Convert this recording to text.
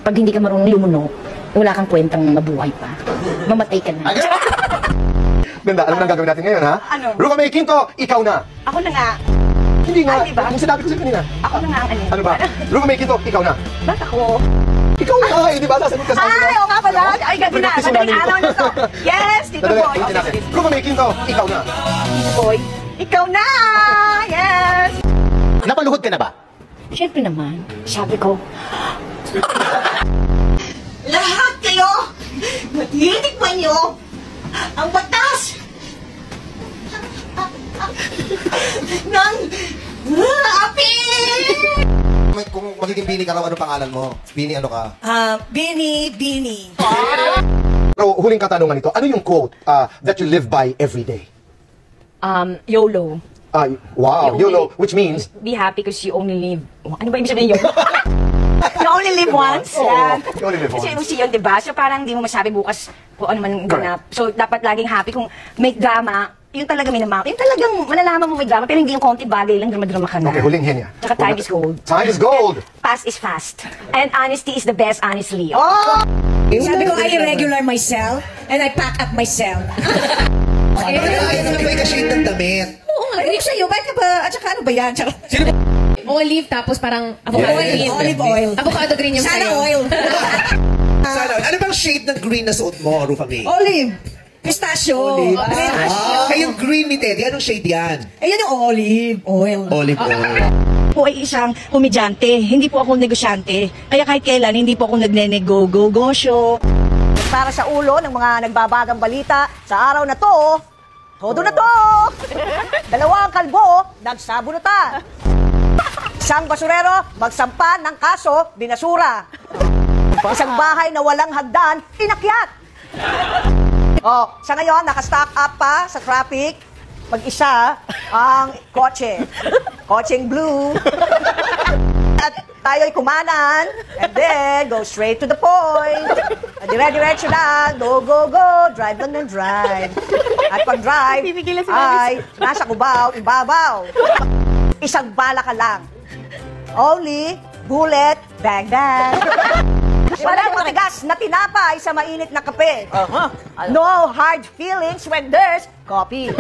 Pag hindi ka marunong lumunok, wala kang kwentang mabuhay pa. Mamatay ka na. Ganda, alam mo na ang gagawin natin ngayon, ha? Ano? Rufa May Quinto, ikaw na. Ako na nga. Hindi nga. Ay, diba? Yung sinabi ko sa'yo kanina. Ako na nga ang ano. Ano ba? Rufa May Quinto, ikaw na. Ba't ako? Ikaw na, eh, di ba? Sasagot ka sa akin. Ay, oo nga pala. Ay, gabi na. Madaling araw na to. Yes, Tito Dali, Boy. ulitin natin. Rufa May Quinto, ikaw na. Tito Boy, ikaw na! Yes! Napaluhod ka na ba? Siyempre naman, sabi ko, Lahat kayo, matitikman nyo ang batas ng api! Kung magiging Bini ka raw, ano pangalan mo? Bini ano ka? Bini. Pero huling katanungan nito, ano yung quote that you live by every day? YOLO. Wow, YOLO, which means? Be happy because you only live. Ano ba ibig sabihin YOLO? You only live once. Oo, Yan. you only live Kasi once. yun, diba? So parang di mo masabi bukas kung ano man ganap. So dapat laging happy kung may drama. Yun talaga may naman. Yun talagang malalaman mo may drama, pero hindi yung konti bagay lang, drama-drama ka na. Okay, huling hinya. Tsaka time is gold. Time is gold! Past is fast. And honesty is the best, honestly. Oh! Sabi ko, I regular myself and I pack up myself. Ayaw naman ba ika-shade ng damit? Oo nga, hindi sa'yo, bakit ka ba, at saka ano ba yan? Olive, tapos parang avocado green. Olive oil. Avocado green yung Sana sa'yo. oil. Sana, ano bang shade ng green na suot mo, Rufa May? Olive. Pistachio. Ay, yung green ni Teddy, anong shade yan? Ayun yung olive oil. Olive oil. Po ay isang komedyante, hindi po ako negosyante. Kaya kahit kailan, hindi po ako nagne-nego-go-go-show. Para sa ulo ng mga nagbabagang balita, sa araw na to, todo na to! Dalawang kalbo, nagsabunutan. Isang basurero, magsampa ng kaso, binasura. Isang bahay na walang hagdan, inakyat. Oh, sa ngayon, nakastock up pa sa traffic. Mag-isa ang kotse. Kotseng blue. At tayo'y kumanan. And then, go straight to the point. Dire-diretso lang. Go, go, go. Drive lang ng drive. At pag-drive, ay nasa kubaw, ibabaw. Isang bala ka lang. Only bullet, bang, bang. Walang matigas na tinapay sa mainit na kape. No hard feelings when there's coffee.